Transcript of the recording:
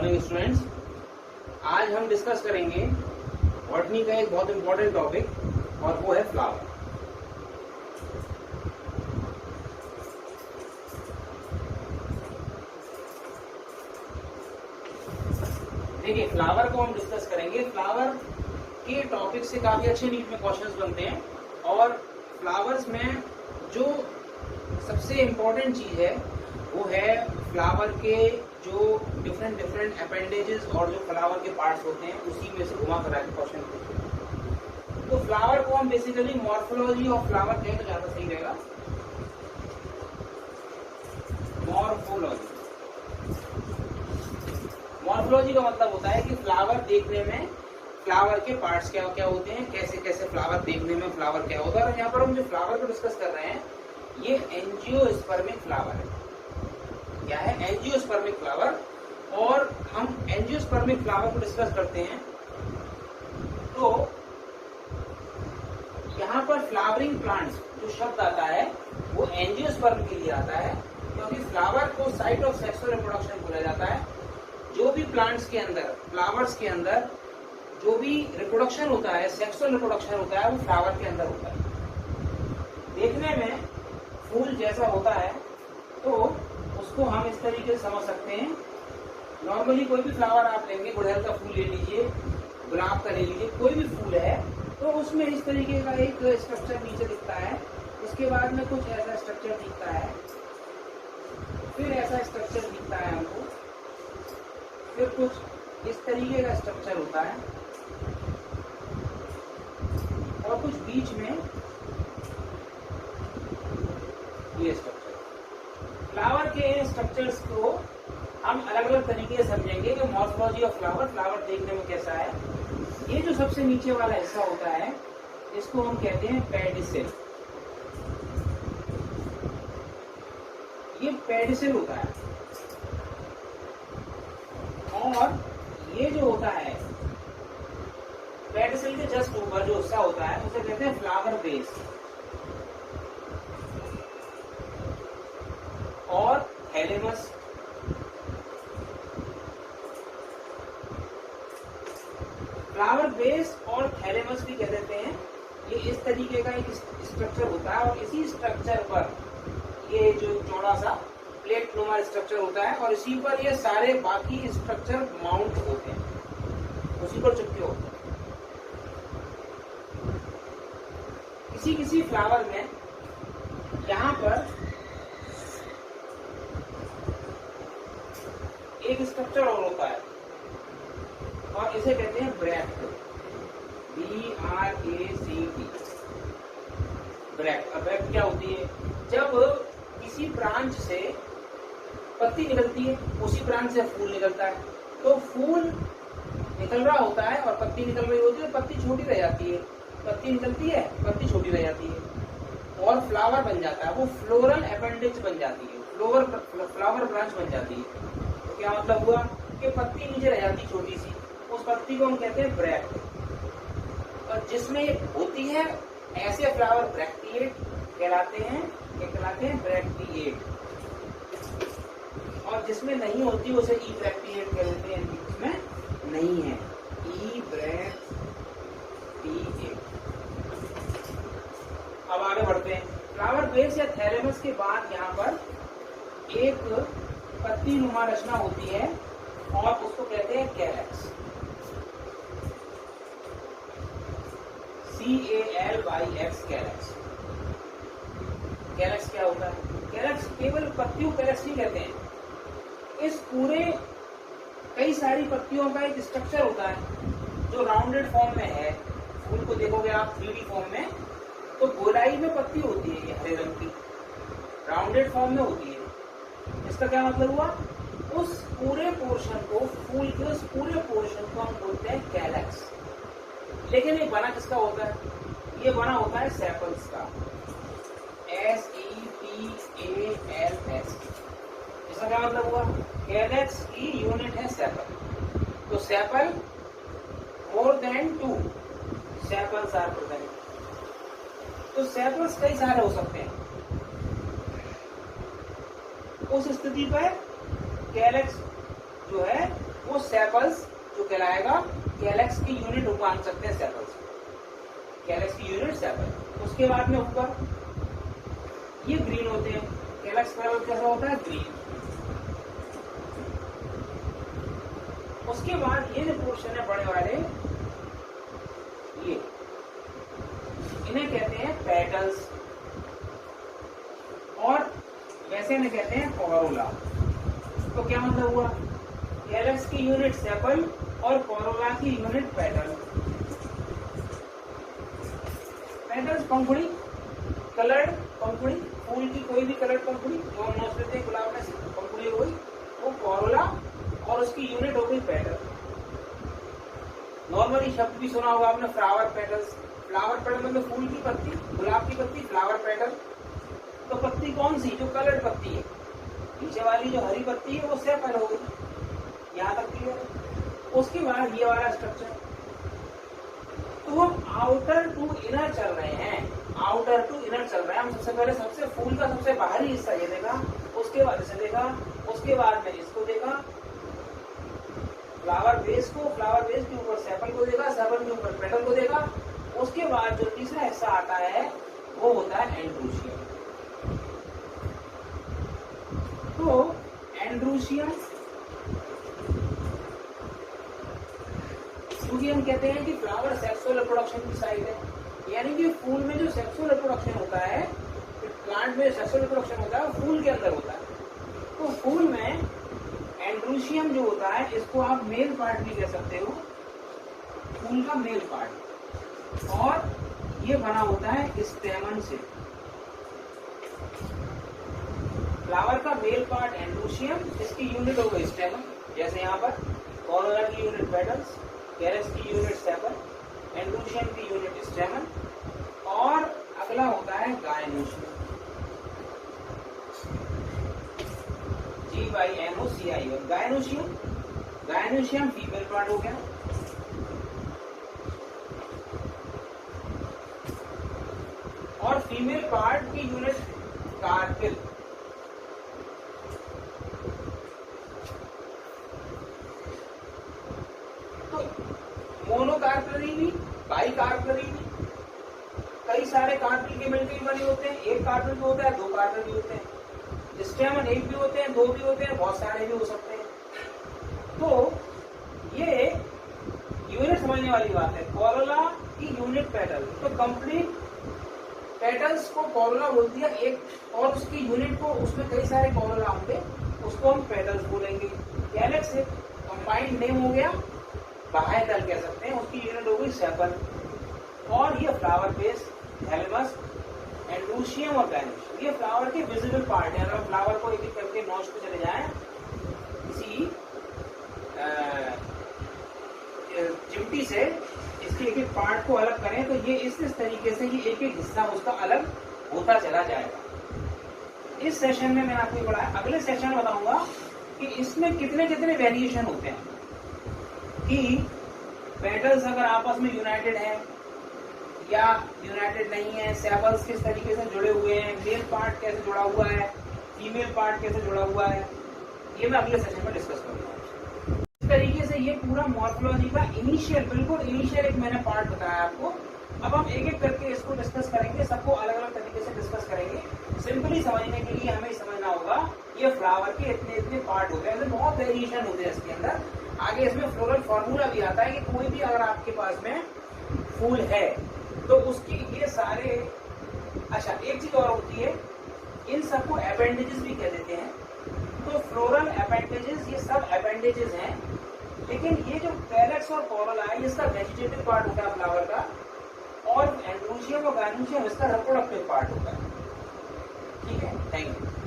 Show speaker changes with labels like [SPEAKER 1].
[SPEAKER 1] Morning students. आज हम discuss करेंगे बॉटनी का एक बहुत इंपॉर्टेंट टॉपिक और वो है फ्लावर। देखिए, फ्लावर को हम डिस्कस करेंगे। फ्लावर के टॉपिक से काफी अच्छे नीट में क्वेश्चंस बनते हैं और फ्लावर्स में जो सबसे इम्पोर्टेंट चीज है वो है फ्लावर के जो डिफरेंट अपेंडेजेस और जो फ्लावर के पार्ट्स होते हैं उसी में से घुमा करा के क्वेश्चन पूछते हैं। तो फ्लावर को हम बेसिकली मॉर्फोलॉजी ऑफ फ्लावर कहें तो ज्यादा सही रहेगा। मॉर्फोलॉजी का मतलब होता है कि फ्लावर देखने में फ्लावर के पार्ट्स क्या क्या होते हैं, कैसे कैसे फ्लावर देखने में फ्लावर क्या होता है। और यहाँ पर हम जो फ्लावर को डिस्कस कर रहे हैं ये एंजियोस्पर्मिक फ्लावर है। क्या है? Angiospermic flower. और हम एंजियोस्पर्मिक फ्लावर को डिस्कस करते हैं तो यहाँ पर फ्लावरिंग प्लांट्स जो शब्द आता है वो एंजियोस्पर्म के लिए आता है, क्योंकि फ्लावर को साइट ऑफ सेक्सुअल रिप्रोडक्शन बोला जाता है। जो भी प्लांट्स के अंदर, फ्लावर्स के अंदर जो भी रिप्रोडक्शन होता है, सेक्सुअल रिप्रोडक्शन होता है, वो फ्लावर के अंदर होता है। देखने में फूल जैसा होता है तो उसको हम इस तरीके से समझ सकते हैं। नॉर्मली कोई भी फ्लावर आप लेंगे, गुड़हल का फूल ले लीजिए, गुलाब का ले लीजिए, कोई भी फूल है तो उसमें इस तरीके का एक स्ट्रक्चर नीचे दिखता है। उसके बाद में कुछ ऐसा स्ट्रक्चर दिखता है, फिर ऐसा स्ट्रक्चर दिखता है हमको, फिर कुछ इस तरीके का स्ट्रक्चर होता है और कुछ बीच में ये स्ट्रक्चर। फ्लावर के स्ट्रक्चर्स को हम अलग अलग तरीके से समझेंगे कि मॉर्फोलॉजी ऑफ फ्लावर, फ्लावर देखने में कैसा है। ये जो सबसे नीचे वाला हिस्सा होता है इसको हम कहते हैं पेडिसिल। ये पेडिसिल होता है। और ये जो होता है पेडिसिल के जस्ट ऊपर जो हिस्सा होता है उसे कहते हैं फ्लावर बेस और थैलेमस। फ्लावर बेस और थैलेमस भी कह देते हैं। ये इस तरीके का एक स्ट्रक्चर होता है और इसी स्ट्रक्चर पर ये जो चौड़ा सा प्लेट नुमा स्ट्रक्चर होता है और इसी पर ये सारे बाकी स्ट्रक्चर माउंट होते हैं, उसी पर चिपके होते हैं। किसी फ्लावर में यहाँ पर एक स्ट्रक्चर और होता है और इसे कहते हैं ब्रैक्ट। BRACT, bract. अब ब्रैक्ट क्या होती है? जब किसी ब्रांच से पत्ती निकलती है, उसी ब्रांच से फूल निकलता है, तो फूल निकल रहा होता है और पत्ती निकल रही होती है, पत्ती छोटी रह जाती है, पत्ती निकलती है, पत्ती छोटी रह जाती है और फ्लावर बन जाता है। वो फ्लोरल अपेंडेज बन जाती है, फ्लावर ब्रांच बन जाती है। तो क्या मतलब हुआ कि पत्ती नीचे रह जाती छोटी सी, उस पत्ती को हम कहते हैं ब्रैक्ट। और जिसमें ये होती है ऐसे फ्लावर ब्रैक्टिएट कहलाते हैं। ये कहलाते हैं ब्रैक्टिएट। और जिसमें नहीं होती उसे ई ब्रैक्टिएट कहते हैं, जिसमें नहीं है ई ब्रैक्टिएट। अब आगे बढ़ते हैं। फ्लावर बेस या थैलेमस के बाद यहाँ पर एक पत्ती नुमा रचना होती है और उसको कहते हैं कैलक्स। CALYX, calyx. कैलक्स क्या होता है? कैलक्स केवल पत्तियों कैलक्स नहीं कहते हैं। इस पूरे कई सारी पत्तियों का एक स्ट्रक्चर होता है जो राउंडेड फॉर्म में है। फूल को देखोगे आप 3D फॉर्म में तो गोलाई में पत्ती होती है, ये हरे रंग की राउंडेड फॉर्म में होती है। इसका क्या मतलब हुआ? उस पूरे पोर्शन को, फूल के उस पूरे पोर्शन को हम बोलते हैं कैलक्स। लेकिन ये बना किसका होता है? ये बना होता है सेपल्स का। SEPALS। इसका क्या मतलब हुआ? कैलक्स की यूनिट है सेपल। तो sepal more than 2 sepals are present. तो सेपल्स कई सारे हो सकते हैं। उस स्थिति पर कैलक्स जो है वो सेपल्स जो कहलाएगा, कैलेक्स की यूनिट मान सकते हैं सेपल्स, कैलेक्स की यूनिट सेपल। उसके बाद में ऊपर ये ग्रीन होते हैं, कैलेक्स पैरल कैसा होता है, ग्रीन। उसके बाद ये जो पोर्शन है बड़े वाले, ये इन्हें कहते हैं पेटल्स, और वैसे इन्हें कहते हैं कोरोला। तो क्या मतलब हुआ, कैलेक्स की यूनिट सेपल और कोरोला की यूनिट पेटल। पेटल्स पंखुड़ी, कलर्ड पंखुड़ी, फूल की कोई भी कलर्ड पंखुड़ी जो हम नोच लेते हैं गुलाब में से पंखुड़ी हो गई, वो कोरोला, और उसकी यूनिट हो गई पेटल। नॉर्मली शब्द भी सुना होगा आपने, फ्लावर पेटल्स। फ्लावर पेटल मतलब फूल की पत्ती, गुलाब की पत्ती, फ्लावर पेटल। तो पत्ती कौन सी, जो कलर्ड पत्ती है, नीचे वाली जो हरी पत्ती है वो सेपल हो गई। यहाँ तक क्लियर। उसके बाद ये वाला स्ट्रक्चर, तो हम आउटर टू इनर चल रहे हैं, आउटर टू इनर चल रहे हैं। हम सबसे पहले सबसे फूल का सबसे बाहरी हिस्सा ये देखा, उसके बाद इसे देखा, उसके बाद में इसको देखा, फ्लावर बेस को, फ्लावर बेस के ऊपर सेपल को देखा, सेपल के ऊपर पेटल को देखा। उसके बाद जो तीसरा हिस्सा आता है वो होता है एंड्रूशियम। तो एंड्रूशियम, क्योंकि हम कहते हैं कि फ्लावर सेक्सुअल रिप्रोडक्शन की साइट है, यानी कि फूल में जो सेक्सुअल रिप्रोडक्शन होता है, प्लांट में सेक्सुअल रिप्रोडक्शन होता है, फूल के अंदर होता है। तो फूल में एंड्रूशियम जो होता है, इसको आप मेल पार्ट भी कह सकते हो, फूल का मेल पार्ट, और ये बना होता है स्टेमन से। फ्लावर का मेल पार्ट एंड्रूशियम, इसकी यूनिट हो गई स्टेमन, जैसे यहाँ पर कोरोला की यूनिट पेटल्स, कैरेक्स की यूनिट सेपल, एंड्रूशियम की यूनिट स्टेमन, और अगला होता है gynoecium, GYNOCIUM, gynoecium. Gynoecium female part हो गया। और फीमेल पार्ट की यूनिट कार्पिल, तो मोनोकार्पलरी भी, बाइकार्पलरी भी, कई सारे कार्पिल के मिलकर बने होते हैं। एक कार्पिल भी होता है, दो कार्पिल भी होते हैं, स्टेमन एक भी होते हैं, दो भी होते हैं, बहुत सारे भी हो सकते हैं। तो ये यूनिट समझने वाली बात है। कोरोला की यूनिट पेटल, तो कंप्लीट पेटल्स को कोरोला बोल दिया एक, और उसकी यूनिट को, उसमें कई सारे कोरोला होंगे, उसको हम पेटल्स बोलेंगे। कैलेक्स एक कंबाइंड नेम हो गया, बाह्य दल कह सकते हैं, उसकी यूनिट हो गई सेपल, और ये फ्लावर बेस, थैलेमस, एंड्रूशियम और गायनोशियम, ये फ्लावर के विजिबल पार्ट है। अगर फ्लावर को एक एक करके नोच पे चले जाएं, किसी चिमटी से इसके एक एक पार्ट को अलग करें, तो ये इस तरीके से ये एक एक हिस्सा उसका अलग होता चला जाएगा। इस सेशन में मैंने आपको पढ़ाया, अगले सेशन में बताऊंगा कि इसमें कितने कितने वेरिएशन होते हैं, कि पेटल्स अगर आपस में यूनाइटेड है या यूनाइटेड नहीं है, सेपल्स किस तरीके से जुड़े हुए हैं, मेल पार्ट कैसे जुड़ा हुआ है, फीमेल पार्ट कैसे जुड़ा हुआ है, ये मैं अगले सेशन में डिस्कस करूंगा। इस तरीके से ये पूरा मॉर्फोलॉजी का इनिशियल, बिल्कुल इनिशियल एक मैंने पार्ट बताया आपको। अब हम एक एक करके इसको डिस्कस करेंगे, सबको अलग अलग तरीके से डिस्कस करेंगे। सिंपली समझने के लिए हमें समझना होगा ये फ्लावर के इतने इतने पार्ट होते हैं, बहुत वेरिएशन होते हैं इसके अंदर। आगे इसमें फ्लोरल फॉर्मूला भी आता है कि कोई भी अगर आपके पास में फूल है तो उसकी ये सारे, अच्छा एक चीज और होती है, इन सबको अपेंडेजेस भी कह देते हैं। तो फ्लोरल अपेंडेजेस, ये सब अपेंडेजेस हैं, लेकिन ये जो कैलेक्स और कोरोला है, इसका वेजिटेटिव पार्ट होता है फ्लावर का, और एंड्रूशियम और गायनोशियम इसका रिप्रोडक्टिव पार्ट होता है। ठीक है, थैंक यू।